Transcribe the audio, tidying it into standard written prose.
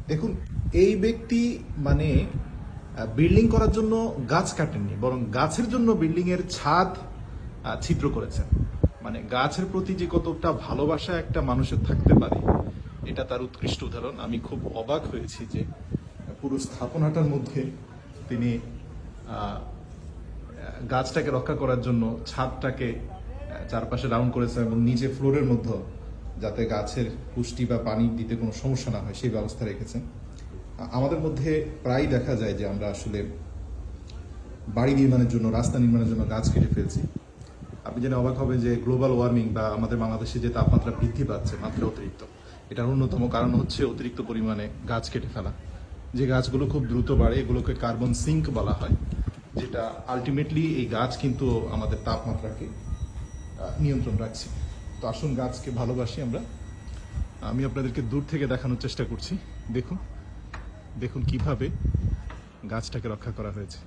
দেখুন, এই ব্যক্তি মানে বিল্ডিং করার জন্য গাছ কাটেননি, বরং গাছের জন্য বিল্ডিং এর ছাদ ছিদ্র করেছেন। মানে গাছের প্রতি যে কতটা ভালোবাসা একটা মানুষের থাকতে পারে, এটা তার উৎকৃষ্ট উদাহরণ। আমি খুব অবাক হয়েছি যে পুরো স্থাপনাটার মধ্যে তিনি গাছটাকে রক্ষা করার জন্য ছাদটাকে চারপাশে রাউন্ড করেছেন এবং নিচে ফ্লোরের মধ্যে যাতে গাছের পুষ্টি বা পানি দিতে কোনো সমস্যা না হয় সেই ব্যবস্থা রেখেছেন। আমাদের মধ্যে প্রায় দেখা যায় যে আমরা আসলে বাড়ি নির্মাণের জন্য, রাস্তা নির্মাণের জন্য গাছ কেটে ফেলছি। আপনি জেনে অবাক হবে যে গ্লোবাল ওয়ার্মিং বা আমাদের বাংলাদেশে যে তাপমাত্রা বৃদ্ধি পাচ্ছে মাত্রা অতিরিক্ত, এটার অন্যতম কারণ হচ্ছে অতিরিক্ত পরিমাণে গাছ কেটে ফেলা। যে গাছগুলো খুব দ্রুত বাড়ে এগুলোকে কার্বন সিঙ্ক বলা হয়, যেটা আলটিমেটলি এই গাছ কিন্তু আমাদের তাপমাত্রাকে নিয়ন্ত্রণ রাখছে। তো আসুন গাছকে ভালোবাসি আমরা। আমি আপনাদেরকে দূর থেকে দেখানোর চেষ্টা করছি। দেখুন দেখুন কিভাবে গাছটাকে রক্ষা করা হয়েছে।